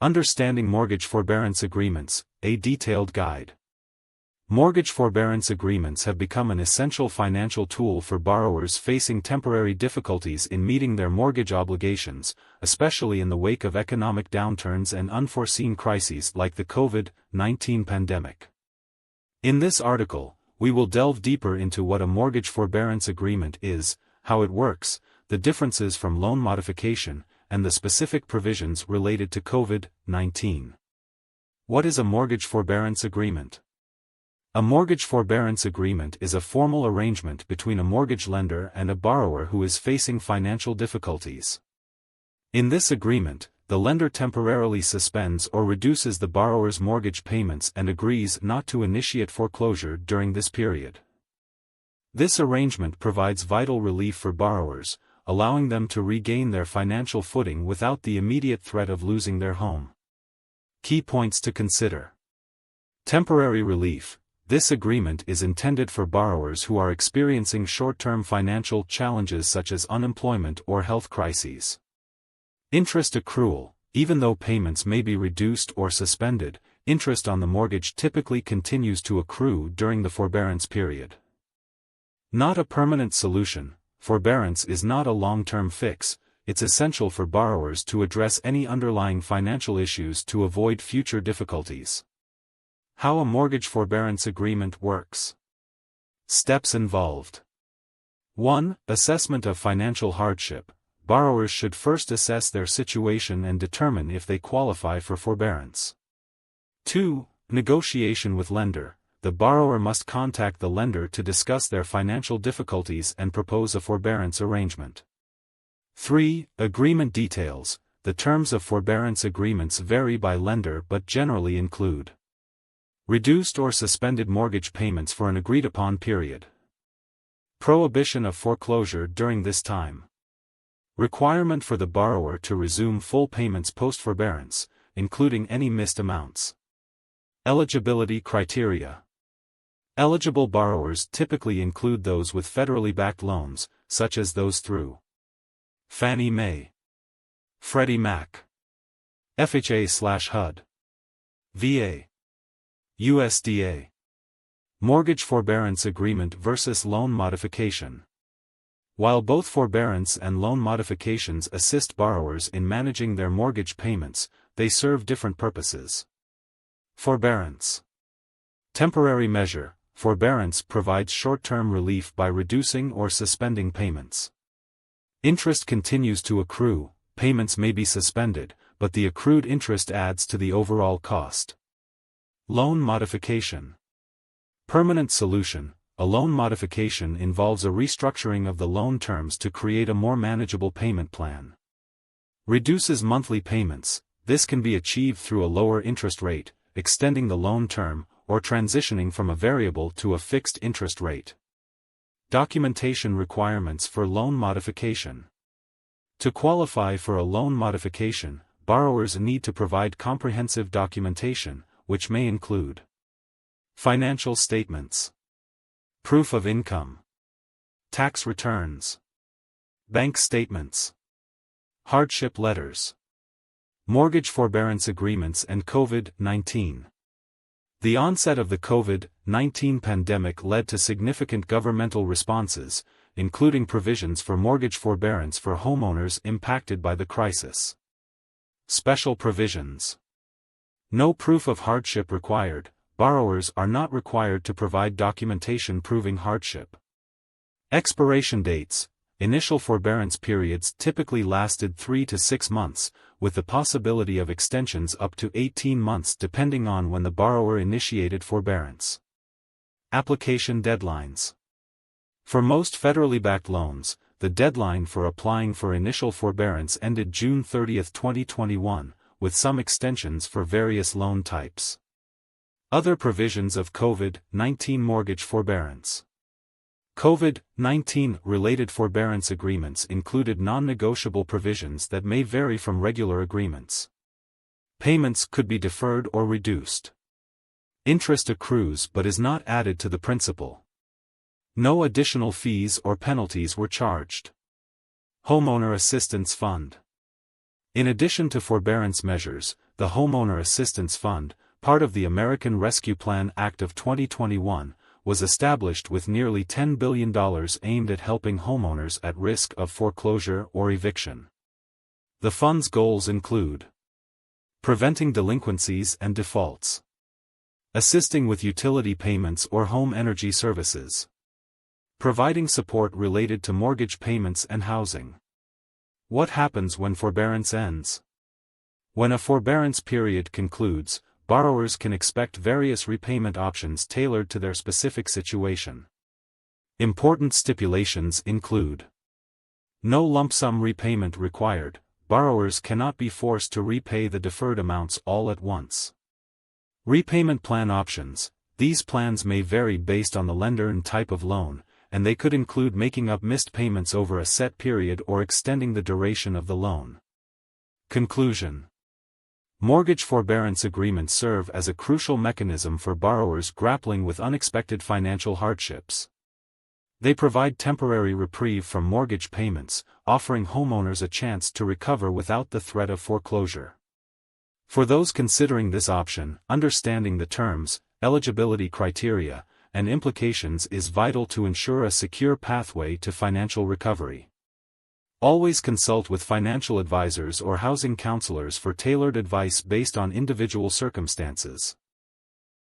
Understanding Mortgage Forbearance Agreements, a detailed guide. Mortgage forbearance agreements have become an essential financial tool for borrowers facing temporary difficulties in meeting their mortgage obligations, especially in the wake of economic downturns and unforeseen crises like the COVID-19 pandemic. In this article, we will delve deeper into what a mortgage forbearance agreement is, how it works, the differences from loan modification, and the specific provisions related to COVID-19. What is a mortgage forbearance agreement? A mortgage forbearance agreement is a formal arrangement between a mortgage lender and a borrower who is facing financial difficulties. In this agreement, the lender temporarily suspends or reduces the borrower's mortgage payments and agrees not to initiate foreclosure during this period. This arrangement provides vital relief for borrowers, allowing them to regain their financial footing without the immediate threat of losing their home. Key points to consider. Temporary relief. This agreement is intended for borrowers who are experiencing short-term financial challenges such as unemployment or health crises. Interest accrual. Even though payments may be reduced or suspended, interest on the mortgage typically continues to accrue during the forbearance period. Not a permanent solution. Forbearance is not a long-term fix. It's essential for borrowers to address any underlying financial issues to avoid future difficulties. How a mortgage forbearance agreement works. Steps involved. 1. Assessment of financial hardship. Borrowers should first assess their situation and determine if they qualify for forbearance. 2. Negotiation with lender. The borrower must contact the lender to discuss their financial difficulties and propose a forbearance arrangement. 3. Agreement details. The terms of forbearance agreements vary by lender but generally include reduced or suspended mortgage payments for an agreed-upon period. Prohibition of foreclosure during this time. Requirement for the borrower to resume full payments post-forbearance, including any missed amounts. Eligibility criteria. Eligible borrowers typically include those with federally backed loans, such as those through Fannie Mae, Freddie Mac, FHA/HUD, VA, USDA. Mortgage forbearance agreement versus loan modification. While both forbearance and loan modifications assist borrowers in managing their mortgage payments, they serve different purposes. Forbearance. Temporary measure. Forbearance provides short-term relief by reducing or suspending payments. Interest continues to accrue, payments may be suspended, but the accrued interest adds to the overall cost. Loan modification. Permanent solution. A loan modification involves a restructuring of the loan terms to create a more manageable payment plan. Reduces monthly payments. This can be achieved through a lower interest rate, extending the loan term, or transitioning from a variable to a fixed interest rate. Documentation requirements for loan modification. To qualify for a loan modification, borrowers need to provide comprehensive documentation, which may include financial statements, proof of income, tax returns, bank statements, hardship letters. Mortgage forbearance agreements and COVID-19. The onset of the COVID-19 pandemic led to significant governmental responses, including provisions for mortgage forbearance for homeowners impacted by the crisis. Special provisions. No proof of hardship required. Borrowers are not required to provide documentation proving hardship. Expiration dates. Initial forbearance periods typically lasted 3 to 6 months, with the possibility of extensions up to 18 months depending on when the borrower initiated forbearance. Application deadlines. For most federally backed loans, the deadline for applying for initial forbearance ended June 30, 2021, with some extensions for various loan types. Other provisions of COVID-19 mortgage forbearance. COVID-19 related forbearance agreements included non-negotiable provisions that may vary from regular agreements. Payments could be deferred or reduced. Interest accrues but is not added to the principal. No additional fees or penalties were charged. Homeowner Assistance Fund. In addition to forbearance measures, the Homeowner Assistance Fund, part of the American Rescue Plan Act of 2021, was established with nearly $10 billion aimed at helping homeowners at risk of foreclosure or eviction. The fund's goals include preventing delinquencies and defaults, assisting with utility payments or home energy services, providing support related to mortgage payments and housing. What happens when forbearance ends? When a forbearance period concludes, borrowers can expect various repayment options tailored to their specific situation. Important stipulations include: no lump sum repayment required. Borrowers cannot be forced to repay the deferred amounts all at once. Repayment plan options: these plans may vary based on the lender and type of loan, and they could include making up missed payments over a set period or extending the duration of the loan. Conclusion: mortgage forbearance agreements serve as a crucial mechanism for borrowers grappling with unexpected financial hardships. They provide temporary reprieve from mortgage payments, offering homeowners a chance to recover without the threat of foreclosure. For those considering this option, understanding the terms, eligibility criteria, and implications is vital to ensure a secure pathway to financial recovery. Always consult with financial advisors or housing counselors for tailored advice based on individual circumstances.